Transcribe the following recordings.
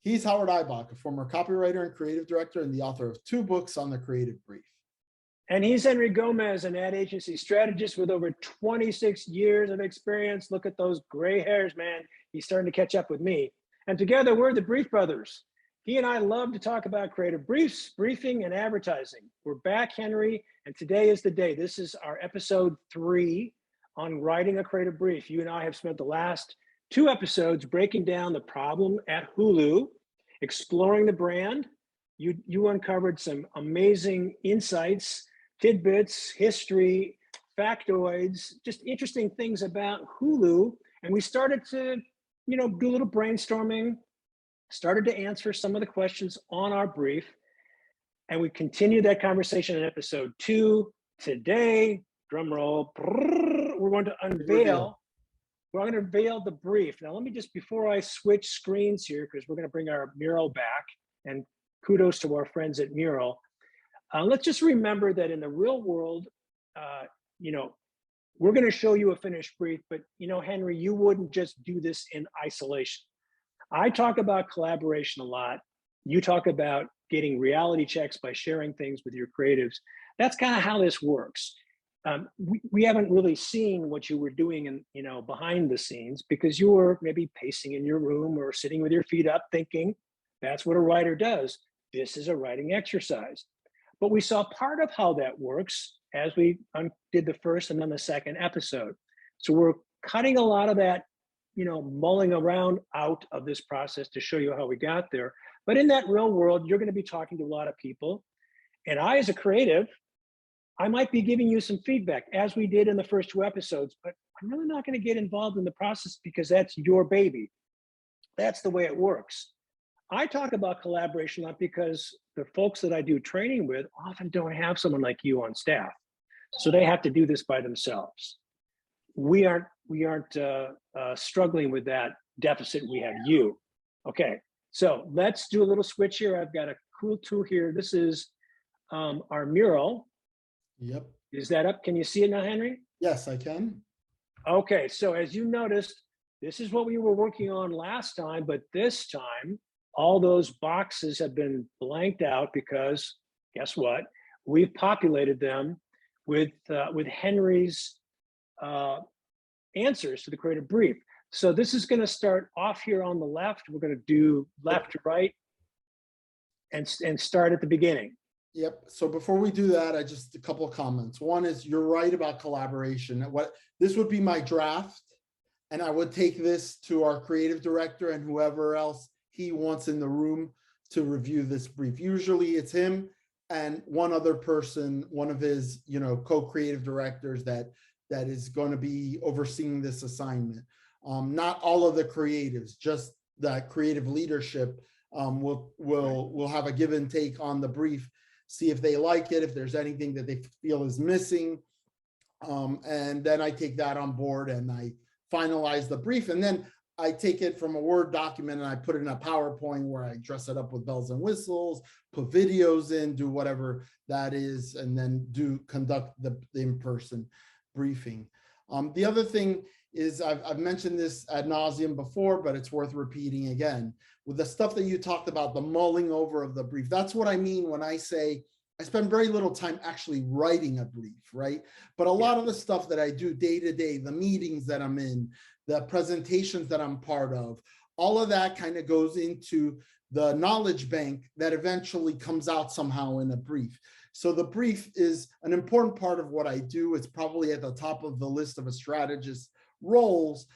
He's Howard Eibach, a former copywriter and creative director and the author of 2 books on the creative brief. And he's Henry Gomez, an ad agency strategist with over 26 years of experience. Look at those gray hairs, man. He's starting to catch up with me. And together, we're the Brief Brothers. He and I love to talk about creative briefs, briefing, and advertising. We're back, Henry, and today is the day. This is our episode 3 on writing a creative brief. You and I have spent the last 2 episodes breaking down the problem at Hulu, exploring the brand. You uncovered some amazing insights, tidbits, history, factoids, just interesting things about Hulu. And we started to, do a little brainstorming, started to answer some of the questions on our brief. And we continued that conversation in episode 2. Today, drum roll, we're going to unveil the brief. Now, let me just, before I switch screens here, because we're going to bring our mural back, and kudos to our friends at Mural. Let's just remember that in the real world, we're going to show you a finished brief, but Henry, you wouldn't just do this in isolation. I talk about collaboration a lot. You talk about getting reality checks by sharing things with your creatives. That's kind of how this works. We haven't really seen what you were doing behind the scenes, because you were maybe pacing in your room or sitting with your feet up thinking, that's what a writer does. This is a writing exercise. But we saw part of how that works as we did the first and then the second episode. So we're cutting a lot of that, mulling around out of this process to show you how we got there. But in that real world, you're going to be talking to a lot of people. And I, as a creative, I might be giving you some feedback, as we did in the first 2 episodes, but I'm really not going to get involved in the process because that's your baby. That's the way it works. I talk about collaboration not because the folks that I do training with often don't have someone like you on staff. So they have to do this by themselves. We aren't struggling with that deficit. We have you. Okay, so let's do a little switch here. I've got a cool tool here. This is our mural. Yep. Is that up? Can you see it now, Henry? Yes, I can. Okay, so as you noticed, this is what we were working on last time, but this time, all those boxes have been blanked out because guess what? We've populated them with Henry's answers to the creative brief. So this is going to start off here on the left. We're going to do left to right and start at the beginning. Yep. So before we do that, a couple of comments. One is, you're right about collaboration. This would be my draft, and I would take this to our creative director and whoever else he wants in the room to review this brief. Usually it's him and one other person, one of his, co-creative directors that is going to be overseeing this assignment. Not all of the creatives, just that creative leadership will have a give and take on the brief, see if they like it, if there's anything that they feel is missing. And then I take that on board and I finalize the brief. And then I take it from a Word document and I put it in a PowerPoint where I dress it up with bells and whistles, put videos in, do whatever that is, and then conduct the in-person briefing. The other thing is, I've mentioned this ad nauseum before, but it's worth repeating again. With the stuff that you talked about, the mulling over of the brief, that's what I mean when I say I spend very little time actually writing a brief, right? But a lot of the stuff that I do day to day, the meetings that I'm in, the presentations that I'm part of, all of that kind of goes into the knowledge bank that eventually comes out somehow in a brief. So the brief is an important part of what I do. It's probably at the top of the list of a strategist's roles,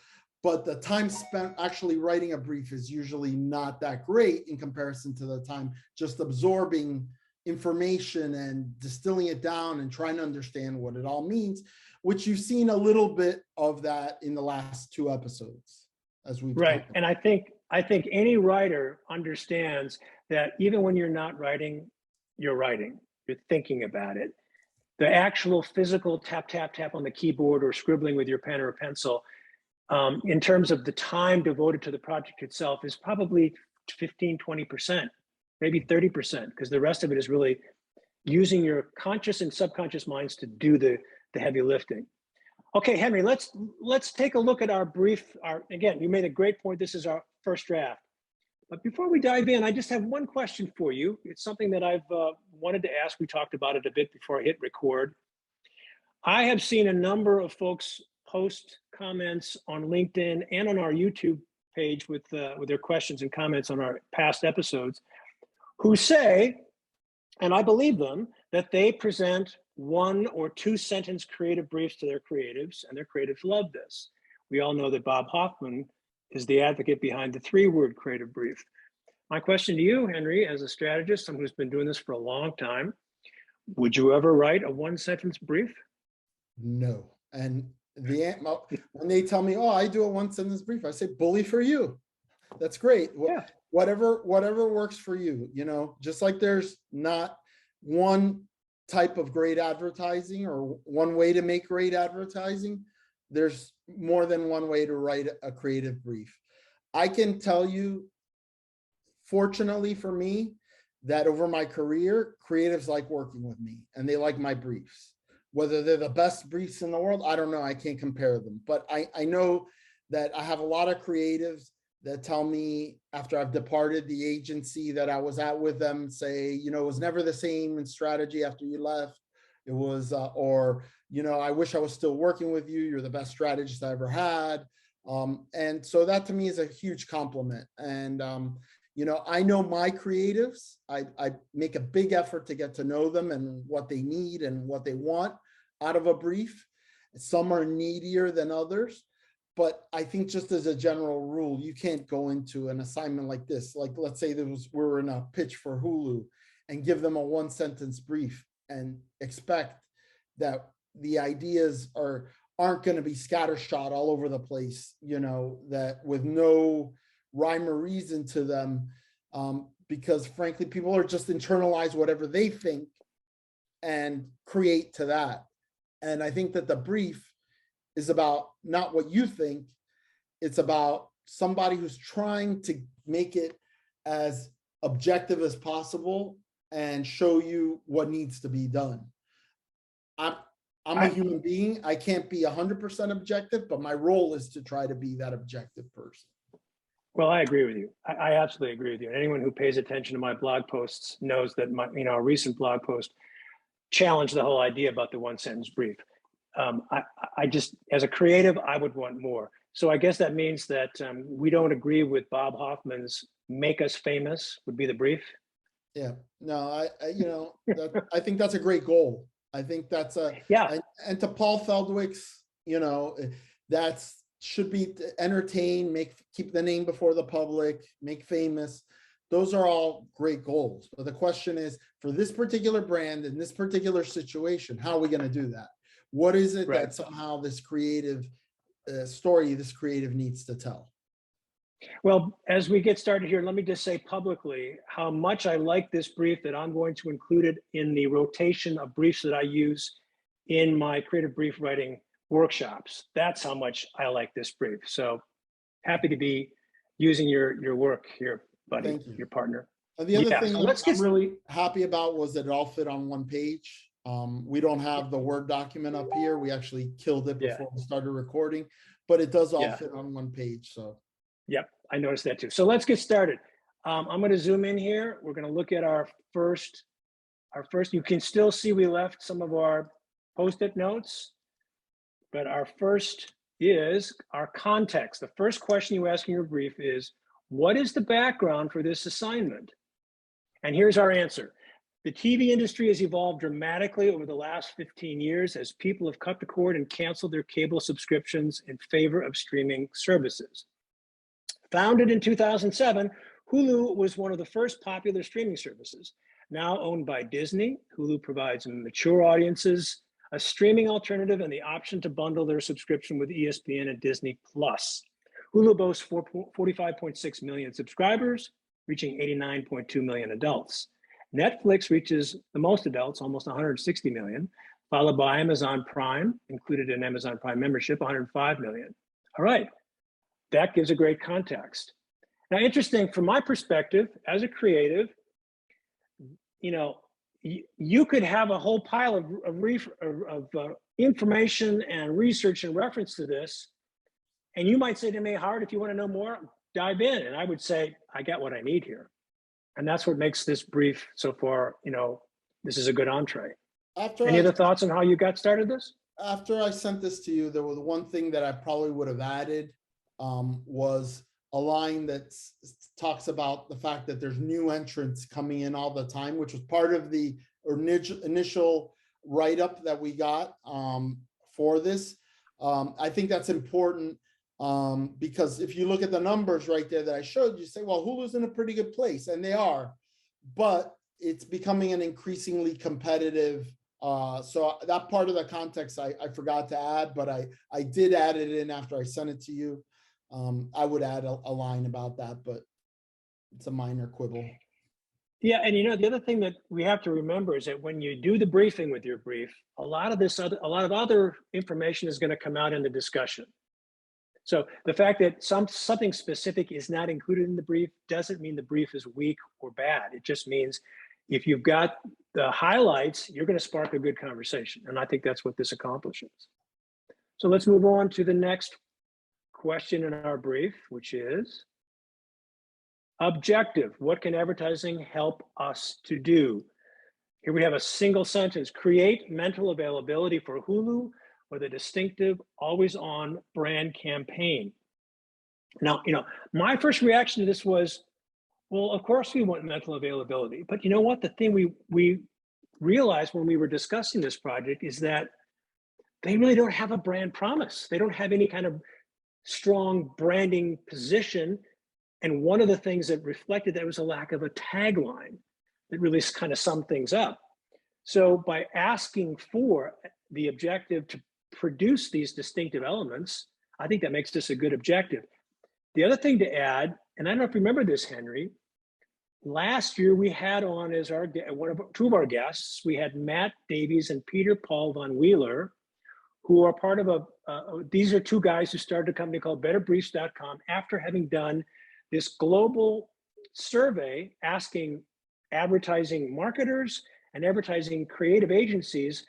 but the time spent actually writing a brief is usually not that great in comparison to the time just absorbing information and distilling it down and trying to understand what it all means, which you've seen a little bit of that in the last 2 episodes as we've right. And I think any writer understands that even when you're not writing, you're thinking about it. The actual physical tap, tap, tap on the keyboard or scribbling with your pen or a pencil, in terms of the time devoted to the project itself, is probably 15, 20%, maybe 30%, because the rest of it is really using your conscious and subconscious minds to do the heavy lifting. Okay, Henry, let's take a look at our brief. Again, you made a great point. This is our first draft. But before we dive in, I just have one question for you. It's something that I've wanted to ask. We talked about it a bit before I hit record. I have seen a number of folks post comments on LinkedIn and on our YouTube page with their questions and comments on our past episodes, who say, and I believe them, that they present 1 or 2 sentence creative briefs to their creatives, and their creatives love this. We all know that Bob Hoffman is the advocate behind the 3-word creative brief. My question to you, Henry, as a strategist, someone who's been doing this for a long time, would you ever write a 1-sentence brief? No. And when they tell me, oh, I do a 1-sentence brief, I say, bully for you. That's great. Yeah. Whatever works for you, just like there's not one type of great advertising or one way to make great advertising, there's more than one way to write a creative brief. I can tell you, fortunately for me, that over my career, creatives like working with me and they like my briefs. Whether they're the best briefs in the world, I don't know, I can't compare them. But I know that I have a lot of creatives that tell me after I've departed the agency that I was at with them, say, it was never the same in strategy after you left. It was, I wish I was still working with you. You're the best strategist I ever had. And so that to me is a huge compliment. And, I know my creatives, I make a big effort to get to know them and what they need and what they want out of a brief. Some are needier than others. But I think just as a general rule, you can't go into an assignment like this. Like, let's say we're in a pitch for Hulu and give them a 1-sentence brief and expect that the ideas aren't going to be scattershot all over the place, that with no rhyme or reason to them, because frankly, people are just internalize whatever they think and create to that. And I think that the brief is about not what you think, it's about somebody who's trying to make it as objective as possible and show you what needs to be done. I'm a human being. I can't be 100% objective, but my role is to try to be that objective person. Well, I agree with you. I absolutely agree with you. And anyone who pays attention to my blog posts knows that a recent blog post challenged the whole idea about the 1-sentence brief. I just, as a creative, I would want more. So I guess that means that we don't agree with Bob Hoffman's "make us famous" would be the brief. Yeah, no, I think that's a great goal. I think that's and to Paul Feldwick's, that's should be entertain, keep the name before the public, make famous. Those are all great goals. But the question is, for this particular brand in this particular situation, how are we going to do that? What is it that somehow this creative story, this creative needs to tell? Well, as we get started here, let me just say publicly how much I like this brief, that I'm going to include it in the rotation of briefs that I use in my creative brief writing workshops. That's how much I like this brief. So happy to be using your work here, buddy, Thank you. Your partner. And the other thing I'm really happy about was that it all fit on one page. We don't have the Word document up here. We actually killed it before we started recording, but it does all fit on one page. So, yep, I noticed that too. So let's get started. I'm going to zoom in here. We're going to look at our first. You can still see we left some of our post-it notes, but our first is our context. The first question you ask in your brief is, what is the background for this assignment? And here's our answer. The TV industry has evolved dramatically over the last 15 years as people have cut the cord and canceled their cable subscriptions in favor of streaming services. Founded in 2007, Hulu was one of the first popular streaming services. Now owned by Disney, Hulu provides mature audiences a streaming alternative and the option to bundle their subscription with ESPN and Disney+. Hulu boasts 45.6 million subscribers, reaching 89.2 million adults. Netflix reaches the most adults, almost 160 million, followed by Amazon Prime, included in Amazon Prime membership, 105 million. All right, that gives a great context. Now, interesting from my perspective as a creative, you could have a whole pile of information and research in reference to this. And you might say to me, Howard, if you want to know more, dive in. And I would say, I got what I need here. And that's what makes this brief so far, this is a good entree. After Any I other thoughts on how you got started this? after I sent this to you, there was one thing that I probably would have added, was a line that talks about the fact that there's new entrants coming in all the time, which was part of the initial write-up that we got for this. I think that's important, because if you look at the numbers right there that I showed you, say, well, Hulu's in a pretty good place, and they are, but it's becoming an increasingly competitive. So that part of the context I forgot to add, but I did add it in after I sent it to you. I would add a line about that, but it's a minor quibble. Yeah, and the other thing that we have to remember is that when you do the briefing with your brief, a lot of other information is going to come out in the discussion. So the fact that something specific is not included in the brief doesn't mean the brief is weak or bad. It just means if you've got the highlights, you're going to spark a good conversation. And I think that's what this accomplishes. So let's move on to the next question in our brief, which is objective. What can advertising help us to do? Here we have a single sentence: create mental availability for Hulu with a distinctive, always-on brand campaign. Now, my first reaction to this was, well, of course we want mental availability. But you know what? The thing we realized when we were discussing this project is that they really don't have a brand promise. They don't have any kind of strong branding position. And one of the things that reflected that was a lack of a tagline that really kind of summed things up. So by asking for the objective to produce these distinctive elements, I think that makes this a good objective. The other thing to add, and I don't know if you remember this, Henry, last year we had on as two of our guests, we had Matt Davies and Peter Paul Von Wheeler, who are part of these are two guys who started a company called betterbriefs.com after having done this global survey asking advertising marketers and advertising creative agencies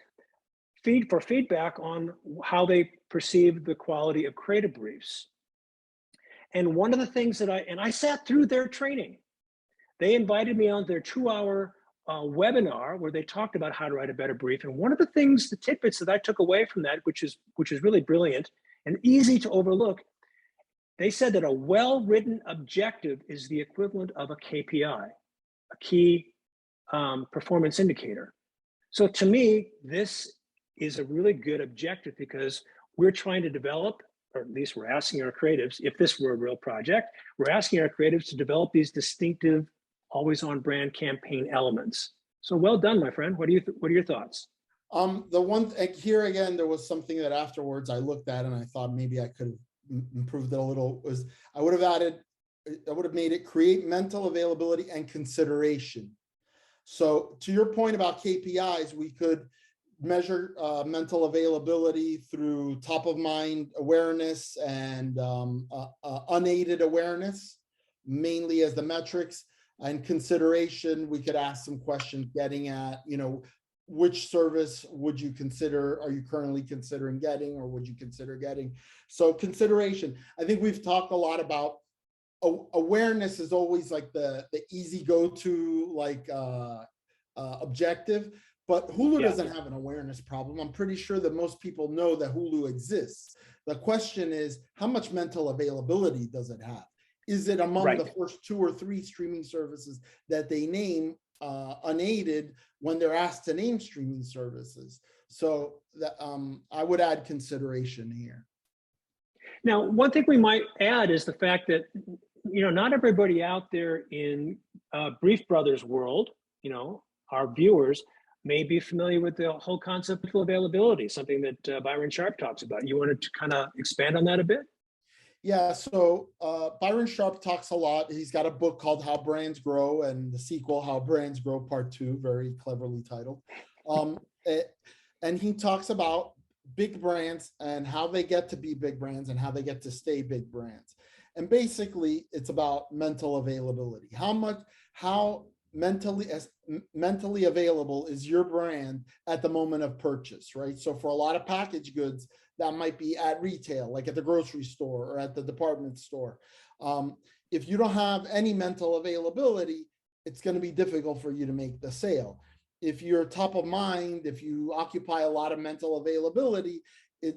for feedback on how they perceive the quality of creative briefs. And one of the things that I sat through their training. They invited me on their 2-hour webinar where they talked about how to write a better brief. And one of the things, the tidbits that I took away from that, which is really brilliant and easy to overlook, they said that a well-written objective is the equivalent of a KPI, a key performance indicator. So to me, this is a really good objective because we're trying to develop, or at least we're asking our creatives, if this were a real project, we're asking our creatives to develop these distinctive, always on brand campaign elements. So well done, my friend. What are your thoughts? The one here again, there was something that afterwards I looked at and I thought maybe I could have improved it a little. Was I would have made it create mental availability and consideration. So to your point about KPIs, we could measure mental availability through top of mind awareness and unaided awareness, mainly as the metrics. And consideration, we could ask some questions getting at, which service would you consider, are you currently considering getting, or would you consider getting? So consideration, I think we've talked a lot about awareness is always like the easy go-to objective, but Hulu doesn't have an awareness problem. I'm pretty sure that most people know that Hulu exists. The question is, how much mental availability does it have? Is it among the first 2 or 3 streaming services that they name unaided when they're asked to name streaming services? So that, I would add consideration here. Now, one thing we might add is the fact that, not everybody out there in Brief Brothers world, our viewers may be familiar with the whole concept of availability, something that Byron Sharp talks about. You wanted to kind of expand on that a bit? Yeah, so Byron Sharp talks a lot. He's got a book called How Brands Grow, and the sequel, How Brands Grow Part 2, very cleverly titled. And he talks about big brands and how they get to be big brands and how they get to stay big brands. And basically, it's about mental availability. How mentally available is your brand at the moment of purchase, right? So for a lot of packaged goods, that might be at retail, like at the grocery store or at the department store. If you don't have any mental availability, it's going to be difficult for you to make the sale. If you're top of mind, if you occupy a lot of mental availability,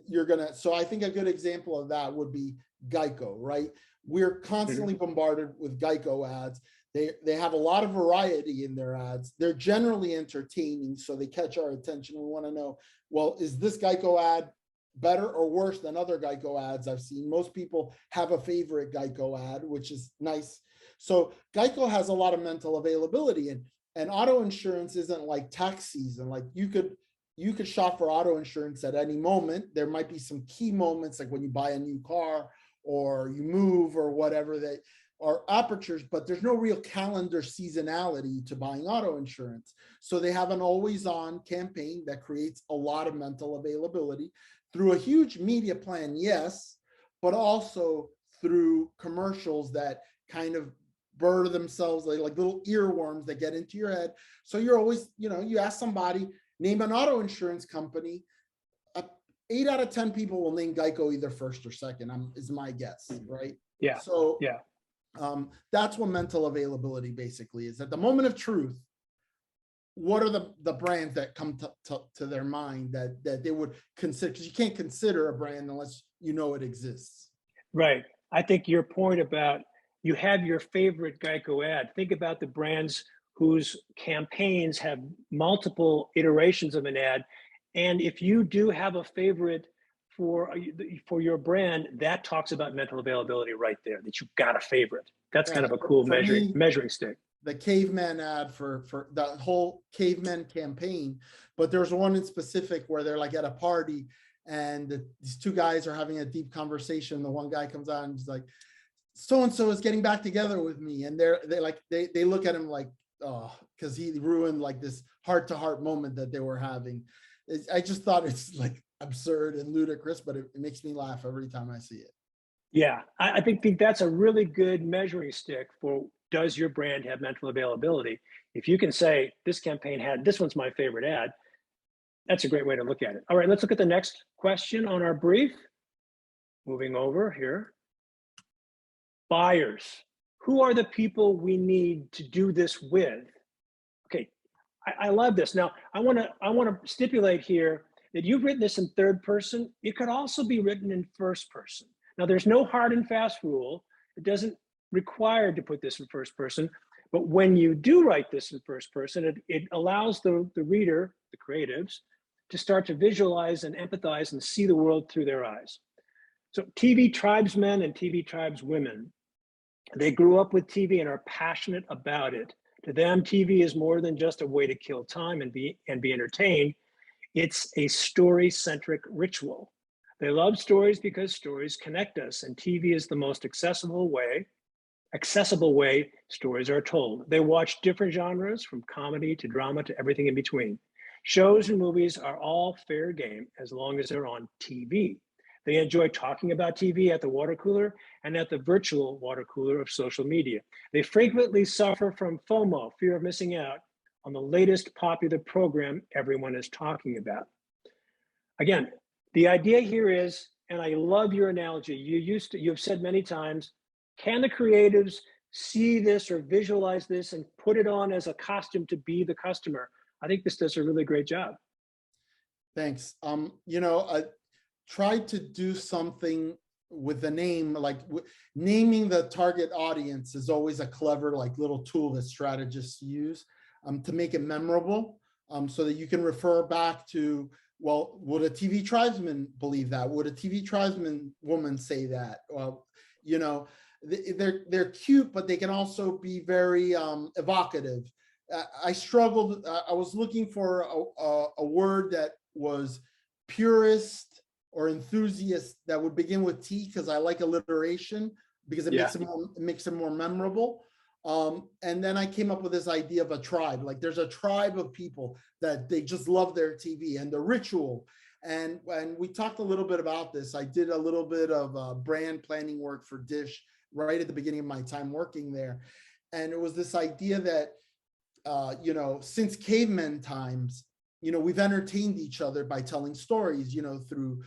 you're gonna. So I think a good example of that would be Geico, right? We're constantly bombarded with Geico ads. They have a lot of variety in their ads. They're generally entertaining, so they catch our attention. We want to know, well, is this Geico ad better or worse than other Geico ads I've seen? Most people have a favorite Geico ad, which is nice. So Geico has a lot of mental availability, and auto insurance isn't like tax season. Like you could shop for auto insurance at any moment. There might be some key moments, like when you buy a new car or you move or whatever, that are apertures, but there's no real calendar seasonality to buying auto insurance. So they have an always on campaign that creates a lot of mental availability through a huge media plan, yes, but also through commercials that kind of burr themselves like little earworms that get into your head. So you're always, you ask somebody, name an auto insurance company, 8 out of 10 people will name Geico either first or second, is my guess, right? Yeah. So yeah. That's what mental availability basically is. At the moment of truth, what are the brands that come to their mind that they would consider? Because you can't consider a brand unless you know it exists. Right. I think your point about you have your favorite Geico ad. Think about the brands whose campaigns have multiple iterations of an ad. And if you do have a favorite for your brand, that talks about mental availability right there, that you've got a favorite. That's kind of a cool measuring stick. The caveman ad for the whole caveman campaign, but there's one in specific where they're like at a party and these two guys are having a deep conversation. The one guy comes out and he's like, so-and-so is getting back together with me. And they look at him like, oh, because he ruined like this heart-to-heart moment that they were having. I just thought it's like absurd and ludicrous, but it makes me laugh every time I see it. Yeah, I think that's a really good measuring stick for, does your brand have mental availability? If you can say this campaign had, this one's my favorite ad, that's a great way to look at it. All right, let's look at the next question on our brief. Moving over here. Buyers. Who are the people we need to do this with? Okay, I love this. Now, I want to stipulate here that you've written this in third person. It could also be written in first person. Now, there's no hard and fast rule. It doesn't require to put this in first person. But when you do write this in first person, it allows the reader, the creatives, to start to visualize and empathize and see the world through their eyes. So TV tribesmen and TV tribeswomen, they grew up with TV and are passionate about it. To them, TV is more than just a way to kill time and be entertained. It's a story-centric ritual. They love stories because stories connect us, and TV is the most accessible way stories are told. They watch different genres, from comedy to drama to everything in between. Shows and movies are all fair game as long as they're on TV. They enjoy talking about TV at the water cooler and at the virtual water cooler of social media. They frequently suffer from FOMO, fear of missing out, on the latest popular program everyone is talking about. Again, the idea here is, and I love your analogy, you've said many times, can the creatives see this or visualize this and put it on as a costume to be the customer? I think this does a really great job. Thanks. I tried to do something with the name, like naming the target audience is always a clever like little tool that strategists use to make it memorable, so that you can refer back to, well, would a TV tribesman believe that? Would a TV tribesman woman say that? Well, they're cute, but they can also be very evocative. I struggled. I was looking for a word that was purist or enthusiast that would begin with T, because I like alliteration, because it makes it more memorable. And then I came up with this idea of a tribe. Like there's a tribe of people that they just love their TV and the ritual. And we talked a little bit about this. I did a little bit of brand planning work for Dish right at the beginning of my time working there. And it was this idea that you know, since caveman times, you know, we've entertained each other by telling stories, you know, through,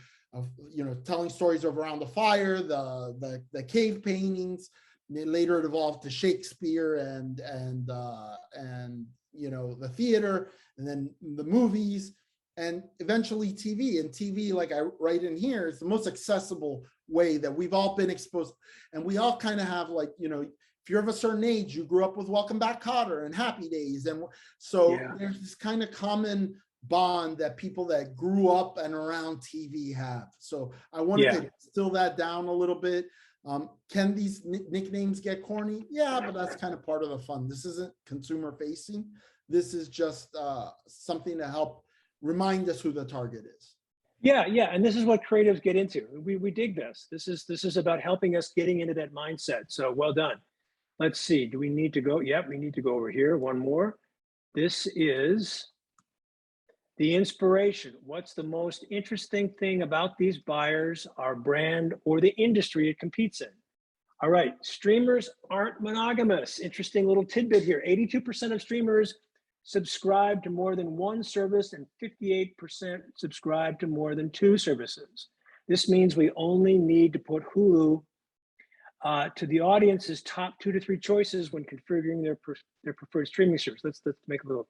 you know, telling stories around the fire, the cave paintings. Later it evolved to Shakespeare and you know, the theater, and then the movies, and eventually TV. And TV, like I write in here, is the most accessible way that we've all been exposed. And we all kind of have, like, you know, if you're of a certain age, you grew up with Welcome Back, Kotter and Happy Days. And so Yeah. there's this kind of common bond that people that grew up and around TV have. So I wanted Yeah. to distill that down a little bit. Can these nicknames get corny? Yeah, but that's kind of part of the fun. This isn't consumer facing. This is just something to help remind us who the target is. Yeah, yeah, and this is what creatives get into. We dig this. This is about helping us getting into that mindset. So well done. Let's see. Do we need to go? Yep, we need to go over here. One more. This is the inspiration. What's the most interesting thing about these buyers, our brand, or the industry it competes in? All right, streamers aren't monogamous. Interesting little tidbit here. 82% of streamers subscribe to more than one service and 58% subscribe to more than two services. This means we only need to put Hulu to the audience's top 2 to 3 choices when configuring their preferred streaming service. Let's make a little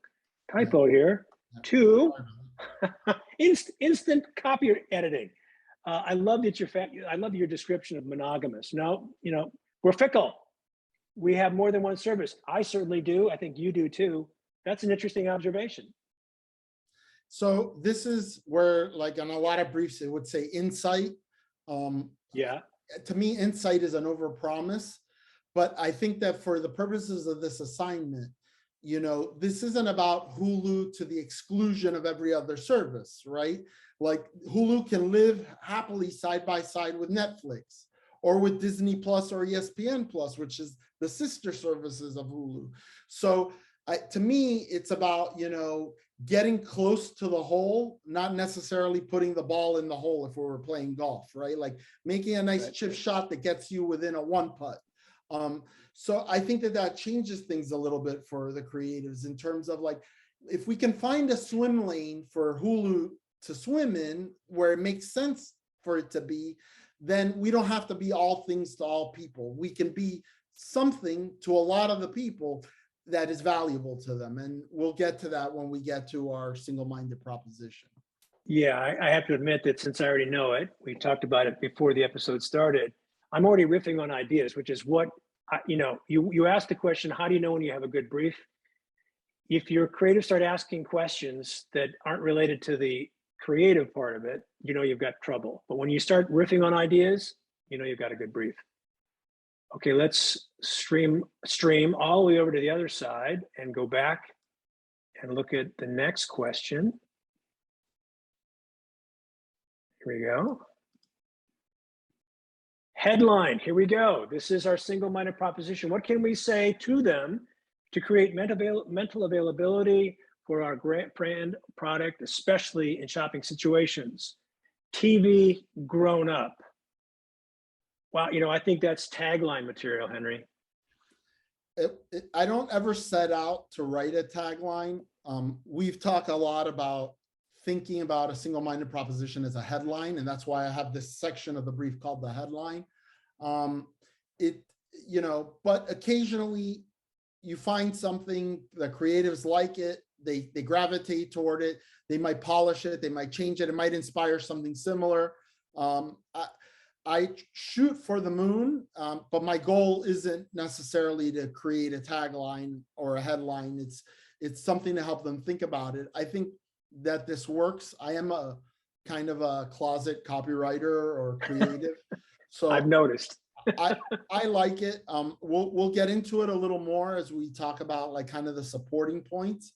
typo here. 2, instant copy editing. I love that I love your description of monogamous. No, you know, we're fickle. We have more than one service. I certainly do. I think you do too. That's an interesting observation. So this is where, like on a lot of briefs, it would say insight. Yeah. To me, insight is an overpromise, but I think that for the purposes of this assignment, you know, this isn't about Hulu to the exclusion of every other service, right? Like Hulu can live happily side by side with Netflix or with Disney Plus or ESPN Plus, which is the sister services of Hulu. So to me, it's about, you know, getting close to the hole, not necessarily putting the ball in the hole if we were playing golf, right? Like making a nice chip shot that gets you within a 1 putt. So I think that changes things a little bit for the creatives in terms of, like, if we can find a swim lane for Hulu to swim in where it makes sense for it to be, then we don't have to be all things to all people. We can be something to a lot of the people that is valuable to them. And we'll get to that when we get to our single-minded proposition. Yeah, I have to admit that since I already know it, we talked about it before the episode started, I'm already riffing on ideas, which is what, you know, you asked the question, how do you know when you have a good brief? If your creatives start asking questions that aren't related to the creative part of it, you know you've got trouble. But when you start riffing on ideas, you know you've got a good brief. Okay, let's stream all the way over to the other side and go back and look at the next question. Here we go. Headline, here we go. This is our single-minded proposition. What can we say to them to create mental availability for our brand product, especially in shopping situations? TV grown up. Wow, you know, I think that's tagline material, Henry. I don't ever set out to write a tagline. We've talked a lot about thinking about a single-minded proposition as a headline, and that's why I have this section of the brief called the headline. You know, but occasionally you find something, the creatives like it, they gravitate toward it, they might polish it, they might change it, it might inspire something similar. I shoot for the moon, but my goal isn't necessarily to create a tagline or a headline. It's something to help them think about it. I think that this works. I am a kind of a closet copywriter or creative. So I've noticed. I like it. We'll get into it a little more as we talk about, like, kind of the supporting points.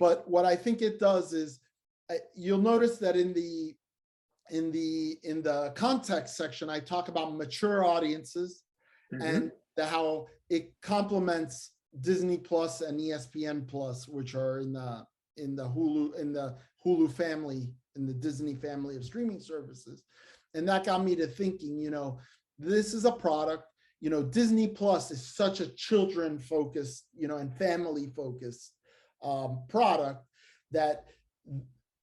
But what I think it does is you'll notice that in the context section, I talk about mature audiences and how it complements Disney Plus and ESPN Plus, which are in the Hulu family, in the Disney family of streaming services. And that got me to thinking, you know, this is a product, you know, Disney Plus is such a children focused, you know, and family focused product, that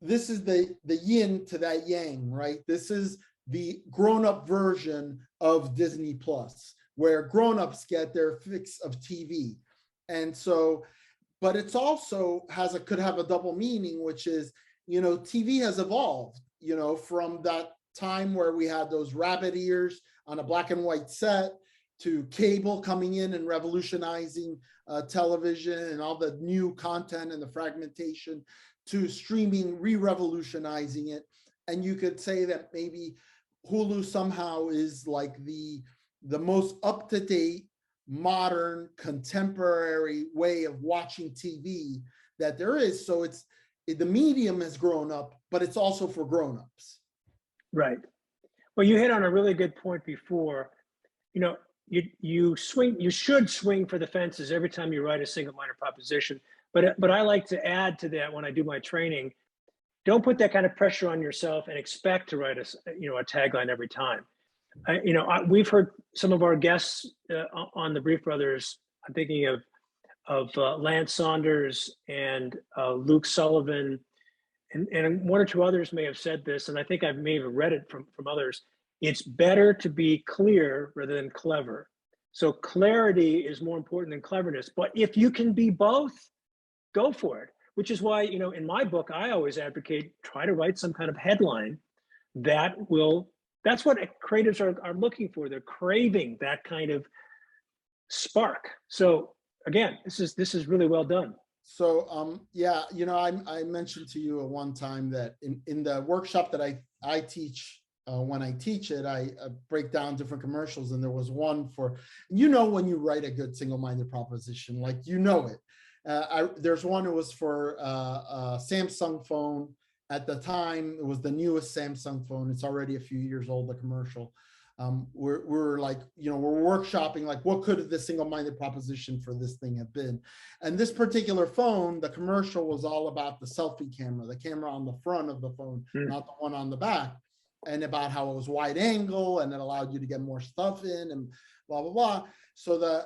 this is the yin to that yang, right? This is the grown-up version of Disney Plus, where grown-ups get their fix of TV. And so, but it's also could have a double meaning, which is, TV has evolved, from that time where we had those rabbit ears on a black and white set, to cable coming in and revolutionizing television and all the new content and the fragmentation, to streaming re-revolutionizing it. And you could say that maybe Hulu somehow is like the most up-to-date, modern, contemporary way of watching TV that there is. So the medium has grown up, but it's also for grown-ups. Right. Well, you hit on a really good point before. You should swing for the fences every time you write a single-minded proposition. But I like to add to that when I do my training. Don't put that kind of pressure on yourself and expect to write a tagline every time. We've heard some of our guests on the Brief Brothers. I'm thinking of Lance Saunders and Luke Sullivan, and one or two others may have said this, and I think I may have read it from others. It's better to be clear rather than clever. So clarity is more important than cleverness. But if you can be both, go for it. Which is why, in my book, I always advocate, try to write some kind of headline that's what creatives are looking for. They're craving that kind of spark. So again, this is really well done. So yeah, I mentioned to you at one time that in the workshop that I teach, when I teach it, I break down different commercials, and there was one for, when you write a good single-minded proposition, like it. There's one, it was for a Samsung phone. At the time, it was the newest Samsung phone. It's already a few years old, the commercial. We're like, we're workshopping, like, what could the single-minded proposition for this thing have been? And this particular phone, the commercial was all about the selfie camera, the camera on the front of the phone, not the one on the back, and about how it was wide angle and it allowed you to get more stuff in and blah, blah, blah. So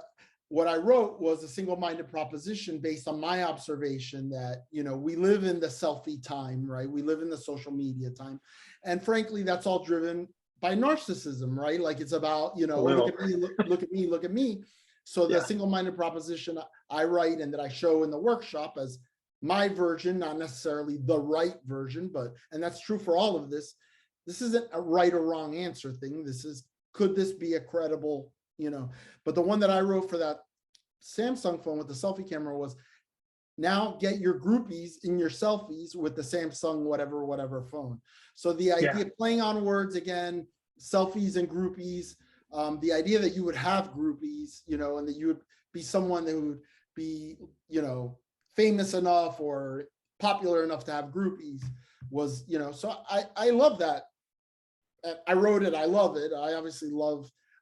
what I wrote was a single-minded proposition based on my observation that, we live in the selfie time, right? We live in the social media time. And frankly, that's all driven by narcissism, right? Like, it's about, look at me, look at me, look at me. So the single-minded proposition I write and that I show in the workshop as my version, not necessarily the right version, and that's true for all of this. This isn't a right or wrong answer thing. This is, could this be a credible, but the one that I wrote for that Samsung phone with the selfie camera was, now get your groupies in your selfies with the Samsung whatever phone. So the idea of playing on words again, selfies and groupies, the idea that you would have groupies, and that you would be someone that would be, famous enough or popular enough to have groupies was, so I love that. I wrote it, I love it.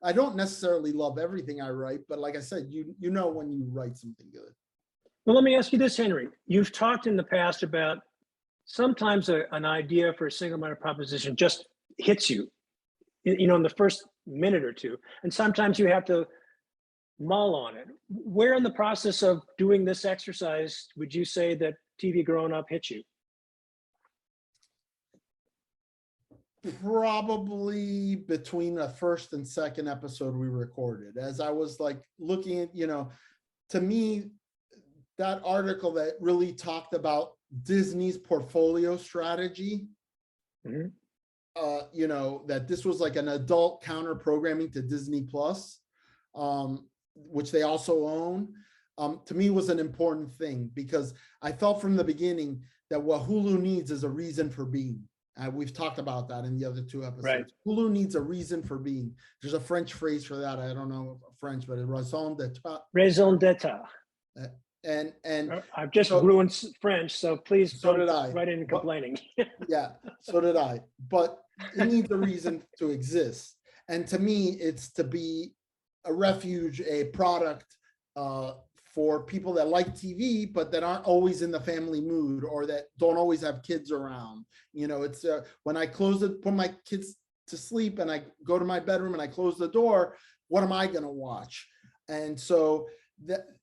I don't necessarily love everything I write, but like I said, when you write something good. Well, let me ask you this, Henry. You've talked in the past about sometimes an idea for a single-minded proposition just hits you, in the first minute or two, and sometimes you have to mull on it. Where in the process of doing this exercise would you say that TV Growing Up hit you? Probably between the first and second episode we recorded, as I was like looking at, to me, that article that really talked about Disney's portfolio strategy, that this was like an adult counter programming to Disney Plus, which they also own, to me was an important thing, because I felt from the beginning that what Hulu needs is a reason for being. We've talked about that in the other two episodes. Right. Hulu needs a reason for being. There's a French phrase for that. I don't know French, but it's raison d'etre. Raison d'etre. And I've just ruined French, so please don't write in complaining. Yeah, so did I. But it needs a reason to exist. And to me, it's to be a refuge, a product for people that like TV, but that aren't always in the family mood, or that don't always have kids around. It's when I put my kids to sleep and I go to my bedroom and I close the door, what am I going to watch? And so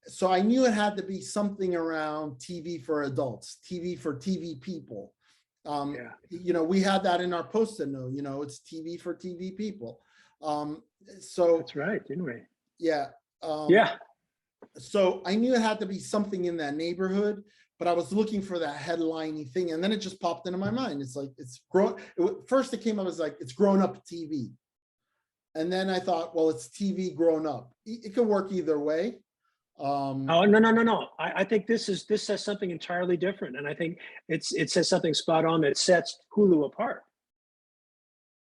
so I knew it had to be something around TV for adults, TV for TV people. Yeah. You know, we had that in our post-it note, you know, it's TV for TV people. So That's right, didn't we? yeah. Yeah. So I knew it had to be something in that neighborhood, but I was looking for that headlining thing, and then it just popped into my mind. It's like, it's grown. First it came up as like, it's grown up TV. And then I thought, well, it's TV grown up. It could work either way. Oh, no. I think this says something entirely different. And I think it says something spot on that sets Hulu apart.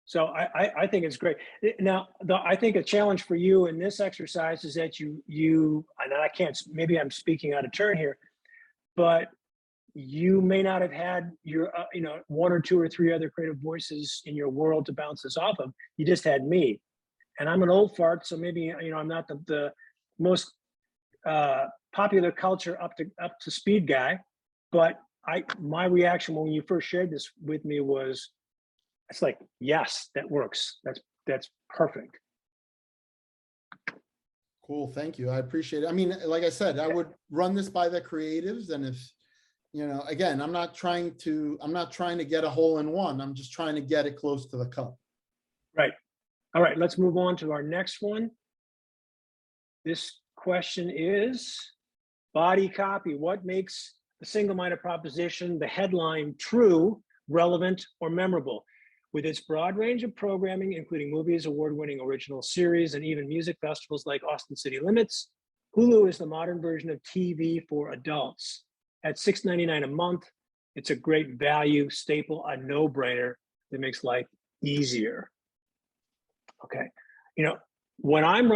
So I think it's great. Now, I think a challenge for you in this exercise is that you, and I can't, maybe I'm speaking out of turn here, but you may not have had your, one or two or three other creative voices in your world to bounce this off of. You just had me, and I'm an old fart. So maybe, I'm not the most popular culture up to speed guy, but my reaction when you first shared this with me was, it's like, yes, that works. That's perfect. Cool, thank you. I appreciate it. I mean, like I said, I would run this by the creatives, and if, again, I'm not trying to get a hole in one. I'm just trying to get it close to the cup. Right. All right, let's move on to our next one. This question is body copy. What makes the single-minded proposition, the headline, true, relevant, or memorable? With its broad range of programming, including movies, award-winning original series, and even music festivals like Austin City Limits, Hulu is the modern version of TV for adults. At $6.99 a month, it's a great value, staple, a no-brainer that makes life easier. Okay, when I'm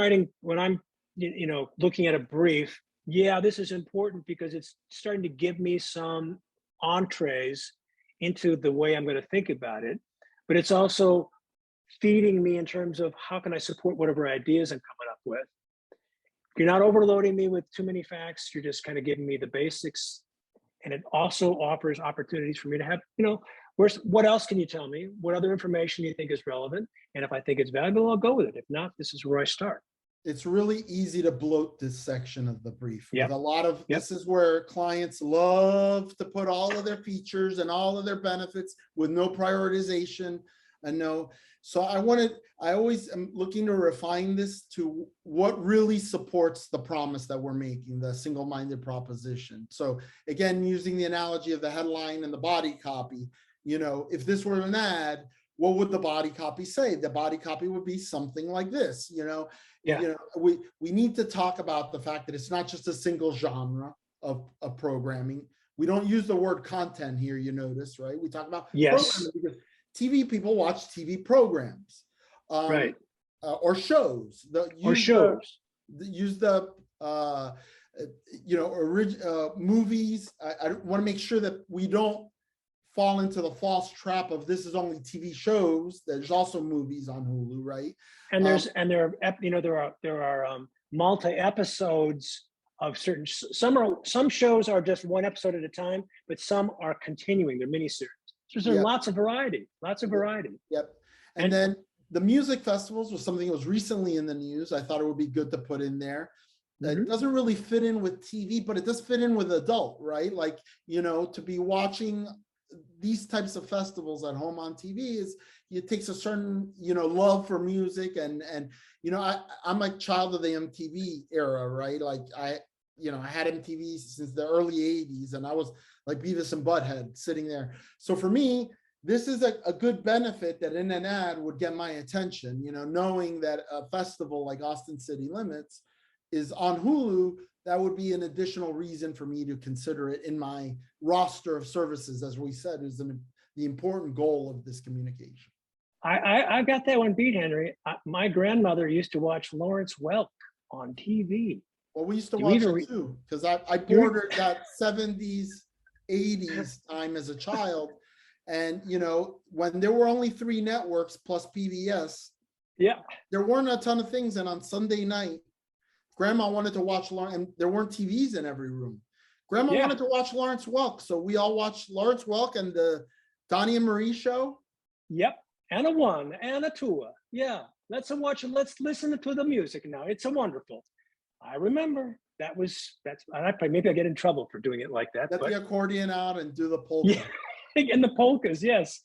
looking at a brief, yeah, this is important because it's starting to give me some entrees into the way I'm going to think about it. But it's also feeding me in terms of how can I support whatever ideas I'm coming up with. You're not overloading me with too many facts. You're just kind of giving me the basics. And it also offers opportunities for me to have, what else can you tell me? What other information you think is relevant? And if I think it's valuable, I'll go with it. If not, this is where I start. It's really easy to bloat this section of the brief. Yep. With a lot of, this is where clients love to put all of their features and all of their benefits with no prioritization and no. So I always am looking to refine this to what really supports the promise that we're making, the single-minded proposition. So again, using the analogy of the headline and the body copy, if this were an ad, what would the body copy say? The body copy would be something like this, we need to talk about the fact that it's not just a single genre of programming. We don't use the word content here, you notice, right? We talk about programming because TV people watch TV programs, right? Or shows. Use the movies. I want to make sure that we don't fall into the false trap of this is only TV shows. There's also movies on Hulu, right? And there are multi episodes of certain. Some shows are just one episode at a time, but some are continuing. They're miniseries. So there's lots of variety. Yep. And then the music festivals was something that was recently in the news. I thought it would be good to put in there. It doesn't really fit in with TV, but it does fit in with adult, right? Like, to be watching these types of festivals at home on TV it takes a certain, love for music. And I'm a child of the MTV era, right? Like I had MTV since the early 80s, and I was like Beavis and Butthead sitting there. So for me, this is a good benefit that in an ad would get my attention, knowing that a festival like Austin City Limits is on Hulu. That would be an additional reason for me to consider it in my roster of services, as we said, is the important goal of this communication. I got that one beat, Henry. My grandmother used to watch Lawrence Welk on TV. Well, we used to watch it too, because I bordered that 70s, 80s time as a child. And, when there were only 3 networks plus PBS, there weren't a ton of things. And on Sunday night, Grandma wanted to watch Lawrence, and there weren't TVs in every room. Grandma wanted to watch Lawrence Welk, so we all watched Lawrence Welk and the Donnie and Marie show. Yep, and a 1 and a 2. Yeah, let's watch it. Let's listen to the music now. It's a wonderful. I remember. maybe I get in trouble for doing it like that. Get But the accordion out and do the yeah, polka. and the polkas, yes,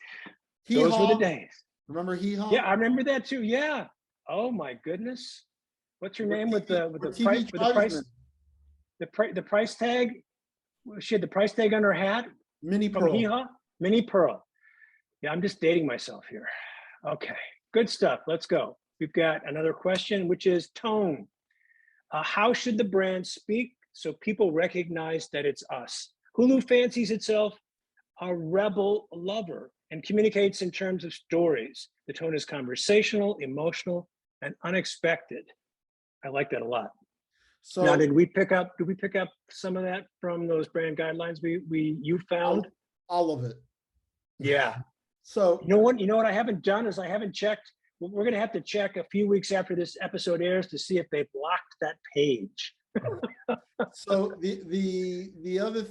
Hee those were the haw. days. Remember hee haw? Yeah, I remember that too. Yeah. Oh my goodness. What's her We're name with TV, the we're TV tribesmen. the price tag? She had the price tag on her hat Mini from Hee Pearl. Haw, Minnie Pearl. Yeah, I'm just dating myself here. Okay, good stuff. Let's go. We've got another question, which is tone. How should the brand speak so people recognize that it's us? Hulu fancies itself a rebel lover and communicates in terms of stories. The tone is conversational, emotional, and unexpected. I like that a lot. Now, So did we pick up some of that from those brand guidelines you found? all of it. Yeah. So You know what I haven't done is I haven't checked. We're going to have to check a few weeks after this episode airs to see if they blocked that page. so the other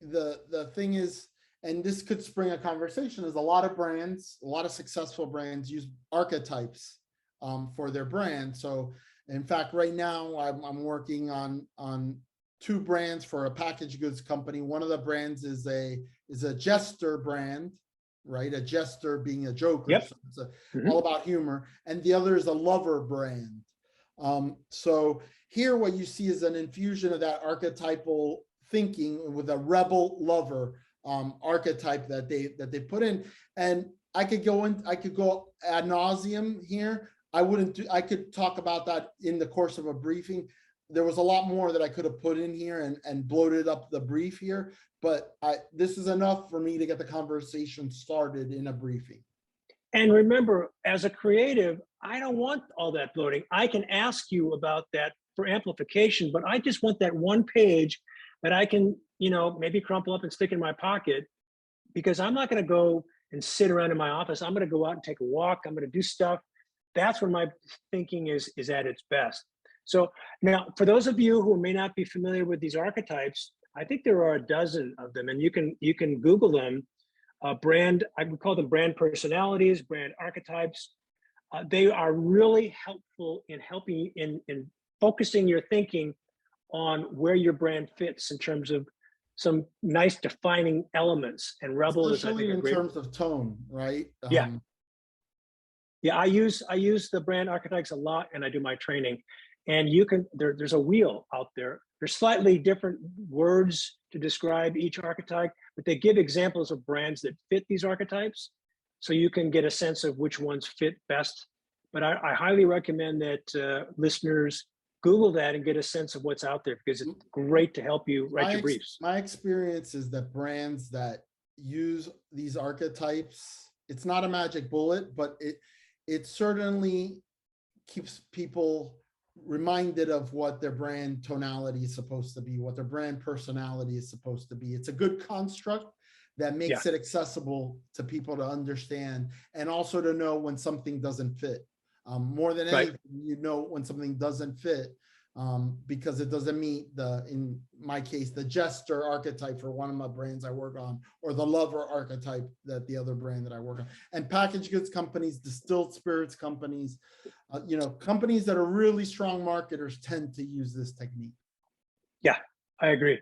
the thing is, and this could spring a conversation, is a lot of brands, a lot of successful brands use archetypes for their brand. So in fact, right now I'm working on two brands for a packaged goods company. One of the brands is a jester brand, right? A jester being a joker. Yep. So it's all about humor. And the other is a lover brand. So here what you see is an infusion of that archetypal thinking with a rebel lover archetype that they put in. And I could go ad nauseum here. I could talk about that in the course of a briefing. There was a lot more that I could have put in here and bloated up the brief here, but this is enough for me to get the conversation started in a briefing. And remember, as a creative, I don't want all that bloating. I can ask you about that for amplification, but I just want that one page that I can, maybe crumple up and stick in my pocket, because I'm not going to go and sit around in my office. I'm going to go out and take a walk. I'm going to do stuff. That's when my thinking is at its best. So now, for those of you who may not be familiar with these archetypes, I think there are a dozen of them, and you can Google them. Brand, I would call them brand personalities, brand archetypes. They are really helpful in helping in focusing your thinking on where your brand fits in terms of some nice defining elements. And Rebel is, I think, in terms of tone, right? Yeah. Yeah, I use the brand archetypes a lot, and I do my training. And there's a wheel out there. There's slightly different words to describe each archetype, but they give examples of brands that fit these archetypes, so you can get a sense of which ones fit best. But I highly recommend that listeners Google that and get a sense of what's out there, because it's great to help you write your briefs. My experience is that brands that use these archetypes, it's not a magic bullet, but it certainly keeps people reminded of what their brand tonality is supposed to be, what their brand personality is supposed to be. It's a good construct that makes it accessible to people to understand, and also to know when something doesn't fit. More than anything, when something doesn't fit, because it doesn't meet in my case, the jester archetype for one of my brands I work on, or the lover archetype that the other brand that I work on. And packaged goods companies, distilled spirits companies, companies that are really strong marketers tend to use this technique. Yeah, I agree.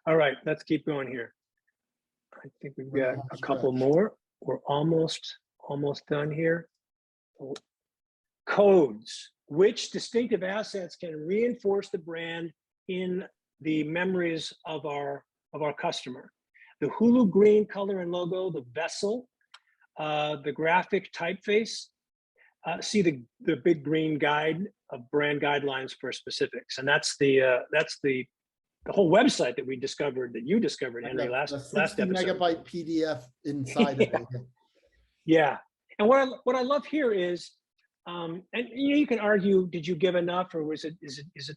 All right, let's keep going here. I think we've got a couple more. We're almost done here. Codes. Which distinctive assets can reinforce the brand in the memories of our customer? The Hulu green color and logo, the vessel, the graphic typeface. See the big green guide of brand guidelines for specifics, and that's the whole website that we discovered, that you discovered, Henry, last episode. 60-megabyte PDF inside of it. Yeah, and what I love here is, and you can argue, did you give enough, or is it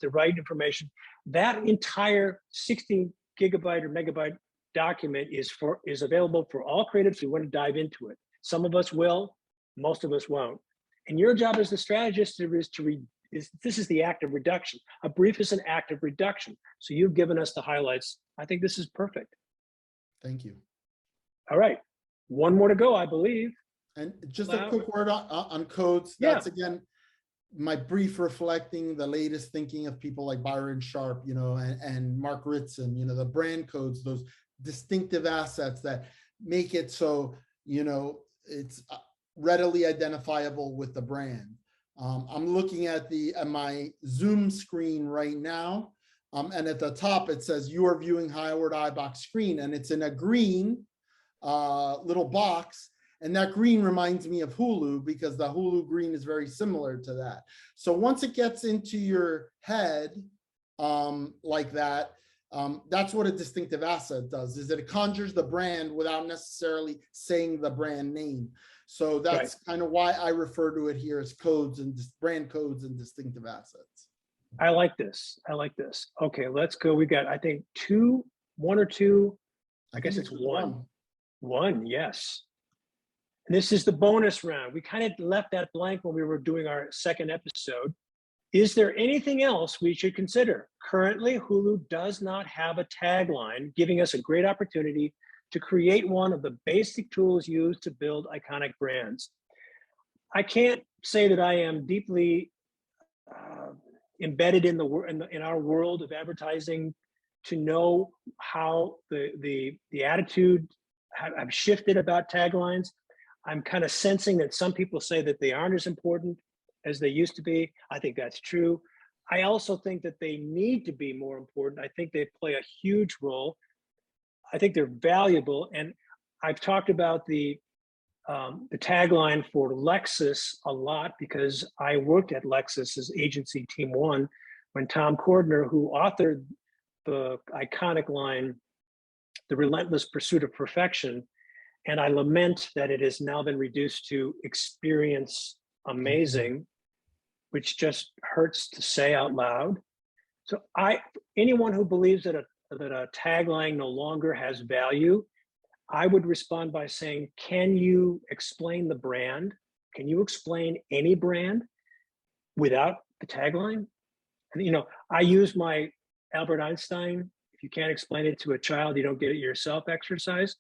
the right information? That entire 60 gigabyte or megabyte document is available for all creatives who want to dive into it. Some of us will, most of us won't. And your job as the strategist this is the act of reduction. A brief is an act of reduction. So you've given us the highlights. I think this is perfect. Thank you. All right, one more to go, I believe. And just a quick word on codes. That's again, my brief reflecting the latest thinking of people like Byron Sharp, and Mark Ritson, the brand codes, those distinctive assets that make it so, it's readily identifiable with the brand. I'm looking at my Zoom screen right now. And at the top, it says you are viewing Howard iBox screen, and it's in a green little box. And that green reminds me of Hulu, because the Hulu green is very similar to that. So once it gets into your head like that, that's what a distinctive asset does, is that it conjures the brand without necessarily saying the brand name. So that's kind of why I refer to it here as codes and brand codes and distinctive assets. I like this. I like this. Okay, let's go. We got, I think, one or two. I guess it's one. One, yes. This is the bonus round. We kind of left that blank when we were doing our second episode. Is there anything else we should consider? Currently, Hulu does not have a tagline, giving us a great opportunity to create one of the basic tools used to build iconic brands. I can't say that I am deeply embedded in our world of advertising to know how the attitude have shifted about taglines. I'm kind of sensing that some people say that they aren't as important as they used to be. I think that's true. I also think that they need to be more important. I think they play a huge role. I think they're valuable. And I've talked about the tagline for Lexus a lot, because I worked at Lexus's agency Team One when Tom Cordner, who authored the iconic line, "The Relentless Pursuit of Perfection," and I lament that it has now been reduced to "experience amazing," which just hurts to say out loud. So anyone who believes that a tagline no longer has value, I would respond by saying, can you explain the brand? Can you explain any brand without the tagline? And, I use my Albert Einstein, if you can't explain it to a child, you don't get it yourself exercise.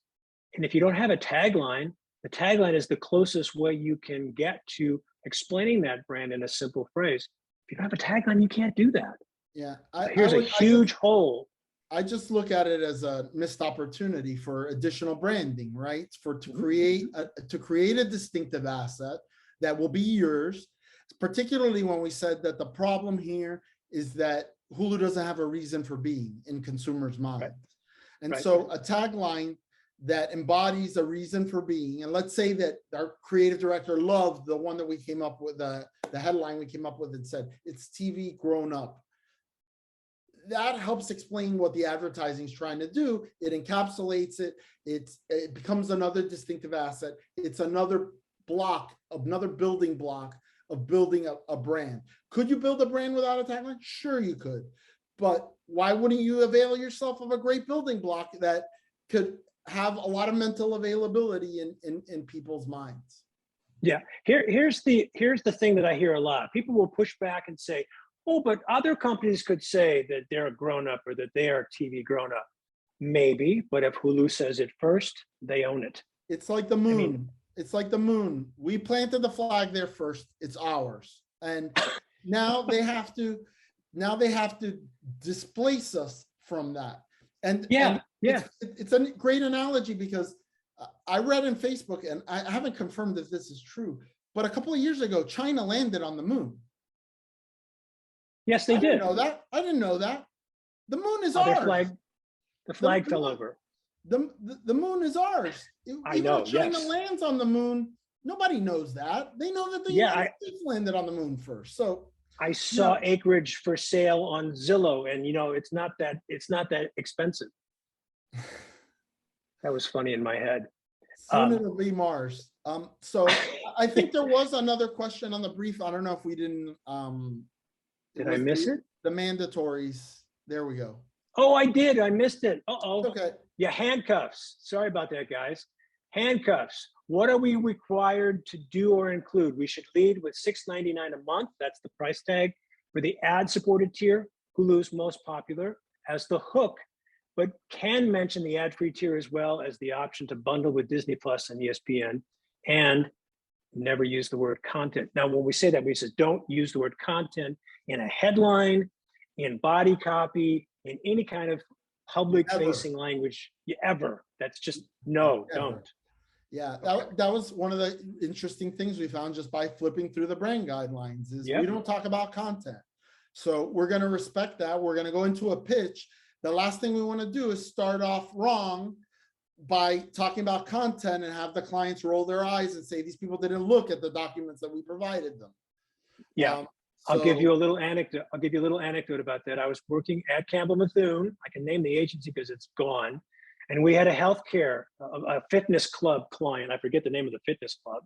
And if you don't have a tagline, the tagline is the closest way you can get to explaining that brand in a simple phrase. If you don't have a tagline, you can't do that. Yeah. Here's a huge hole. I just look at it as a missed opportunity for additional branding, right? To create a distinctive asset that will be yours, particularly when we said that the problem here is that Hulu doesn't have a reason for being in consumers' minds. Right. And so a tagline that embodies a reason for being, and let's say that our creative director loved the one that we came up with, the headline we came up with and said, it's TV grown up. That helps explain what the advertising is trying to do. It encapsulates it. It becomes another distinctive asset. It's another building block of building a brand. Could you build a brand without a tagline? Sure, you could. But why wouldn't you avail yourself of a great building block that could have a lot of mental availability in people's minds? Yeah, here's the thing that I hear a lot. People will push back and say, oh, but other companies could say that they're a grown-up or that they are TV grown-up. Maybe, but if Hulu says it first, they own it. It's like the moon. It's like the moon. We planted the flag there first. It's ours. And now they have to displace us from that. And it's a great analogy, because I read in Facebook, and I haven't confirmed if this is true, but a couple of years ago, China landed on the moon. Yes, they did. I didn't know that. The moon is ours. The flag fell over. The moon is ours. Even if China lands on the moon, nobody knows that. They know that the United States landed on the moon first. So I saw acreage for sale on Zillow, and it's not that expensive. That was funny in my head. Soon it'll be Mars. So I think there was another question on the brief. I don't know if we didn't. Did I miss it? The mandatories. There we go. Oh, I did. I missed it. Uh-oh. Okay. Yeah, handcuffs. Sorry about that, guys. Handcuffs. What are we required to do or include? We should lead with $6.99 a month. That's the price tag for the ad-supported tier, Hulu's most popular, as the hook, but can mention the ad-free tier as well as the option to bundle with Disney Plus and ESPN. And never use the word content. Now, when we say that, we say don't use the word content in a headline, in body copy, in any kind of public facing language ever. That's just no, don't. Yeah, Okay. that was one of the interesting things we found just by flipping through the brand guidelines is Yep. we don't talk about content. So we're going to respect that. We're going to go into a pitch. The last thing we want to do is start off wrong by talking about content and have the clients roll their eyes and say, these people didn't look at the documents that we provided them. Yeah. I'll give you a little anecdote. I'll give you a little anecdote about that. I was working at Campbell Methune. I can name the agency because it's gone. And we had a healthcare, a fitness club client. I forget the name of the fitness club.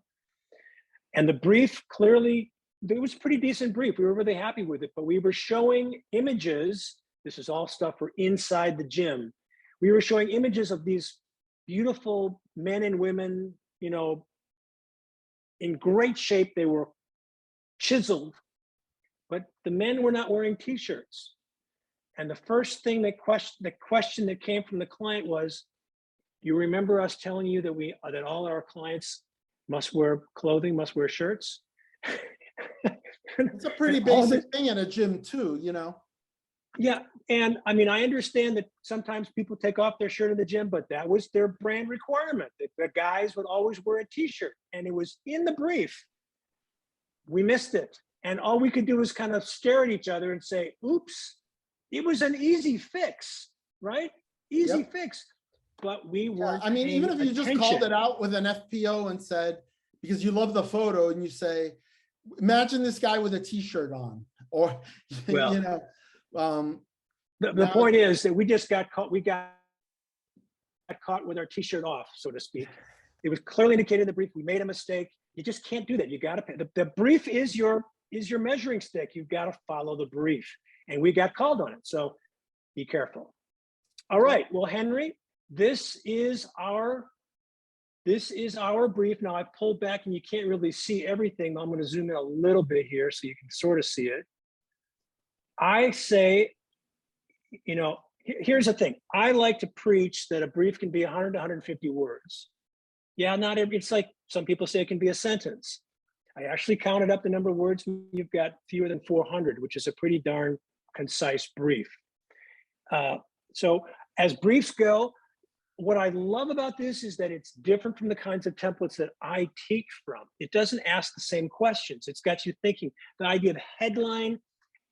And the brief clearly, it was a pretty decent brief. We were really happy with it, but we were showing images. This is all stuff for inside the gym. We were showing images of these beautiful men and women, you know, in great shape. They were chiseled, but the men were not wearing t-shirts. And the first thing the question that came from the client was, you remember us telling you that all our clients must wear clothing, must wear shirts? It's a pretty basic thing at a gym too, you know? Yeah, and I mean, I understand that sometimes people take off their shirt in the gym, but that was their brand requirement. The guys would always wear a t-shirt, and it was in the brief. We missed it. And all we could do was kind of stare at each other and say, oops, it was an easy fix, right? Easy fix. But we weren't. I mean, even if you attention. just called it out with an FPO and said, because you love the photo and you say, imagine this guy with a t-shirt on, or, well, you know. The point is that we just got caught. We got caught with our t-shirt off, so to speak. It was clearly indicated in the brief. We made a mistake. You just can't do that. You got to pay. The brief is your measuring stick. You've got to follow the brief. And we got called on it. So be careful. All right. Well, Henry, this is our brief. Now I pulled back and you can't really see everything. I'm going to zoom in a little bit here so you can sort of see it. I say, you know, here's the thing. I like to preach that a brief can be 100 to 150 words. Yeah, not every, it's like some people say it can be a sentence. I actually counted up the number of words. You've got fewer than 400, which is a pretty darn concise brief. So as briefs go, what I love about this is that it's different from the kinds of templates that I take from. It doesn't ask the same questions. It's got you thinking. The idea of headline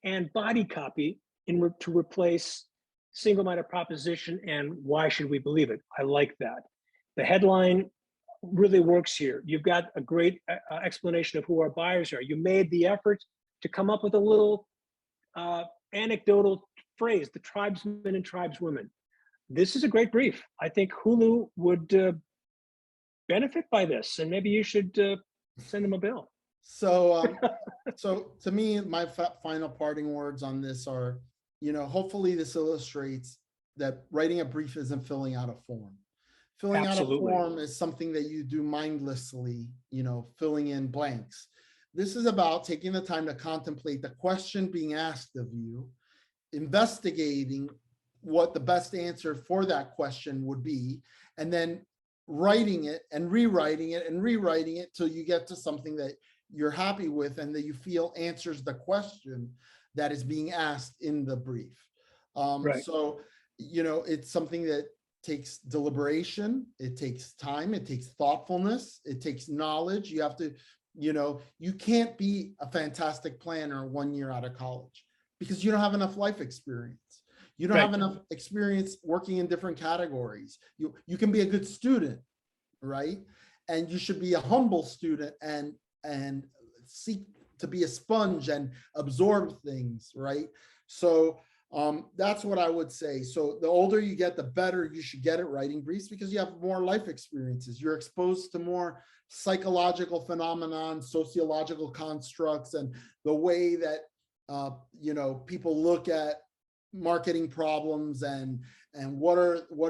and body copy to replace single-minded proposition and why should we believe it? I like that. The headline really works here. You've got a great explanation of who our buyers are. You made the effort to come up with a little anecdotal phrase, the tribesmen and tribeswomen. This is a great brief. I think Hulu would benefit by this, and maybe you should send them a bill. So, so to me, my final parting words on this are, you know, hopefully this illustrates that writing a brief isn't filling out a form. Filling Absolutely. out a form is something that you do mindlessly, you know, filling in blanks. This is about taking the time to contemplate the question being asked of you, investigating what the best answer for that question would be, and then writing it and rewriting it and rewriting it till you get to something that you're happy with and that you feel answers the question that is being asked in the brief. Right. So, you know, it's something that takes deliberation, it takes time, it takes thoughtfulness, it takes knowledge. You have to, you know, you can't be a fantastic planner 1 year out of college because you don't have enough life experience. You don't have enough experience working in different categories. You can be a good student, right? And you should be a humble student and seek to be a sponge and absorb things, right? So that's what I would say. So the older you get, the better you should get at writing briefs because you have more life experiences. You're exposed to more psychological phenomenon, sociological constructs, and the way that you know, people look at marketing problems and what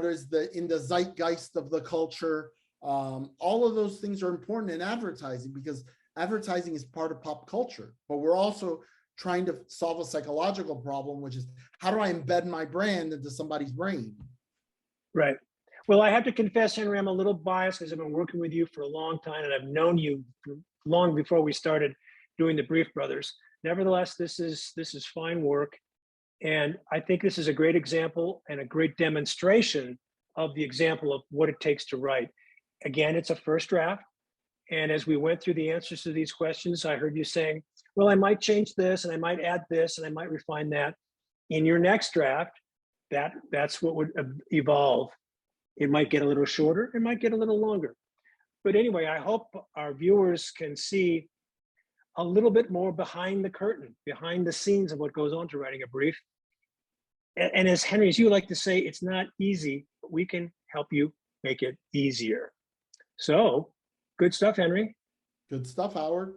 is in the zeitgeist of the culture. All of those things are important in advertising because advertising is part of pop culture, but we're also trying to solve a psychological problem, which is how do I embed my brand into somebody's brain? Right. Well, I have to confess, Henry, I'm a little biased because I've been working with you for a long time and I've known you long before we started doing the Brief Brothers. Nevertheless, this is fine work. And I think this is a great example and a great demonstration of the example of what it takes to write. Again, it's a first draft. And as we went through the answers to these questions, I heard you saying, well, I might change this and I might add this and I might refine that. In your next draft, that's what would evolve. It might get a little shorter, it might get a little longer. But anyway, I hope our viewers can see a little bit more behind the curtain, behind the scenes of what goes on to writing a brief. And as Henry, as you like to say, it's not easy, but we can help you make it easier. So good stuff, Henry. Good stuff, Howard.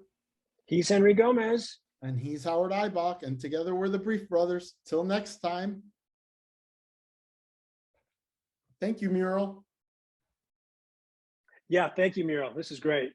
He's Henry Gomez. And he's Howard Eibach, and together we're the Brief Brothers. Till next time. Thank you, Muriel. Yeah, thank you, Muriel. This is great.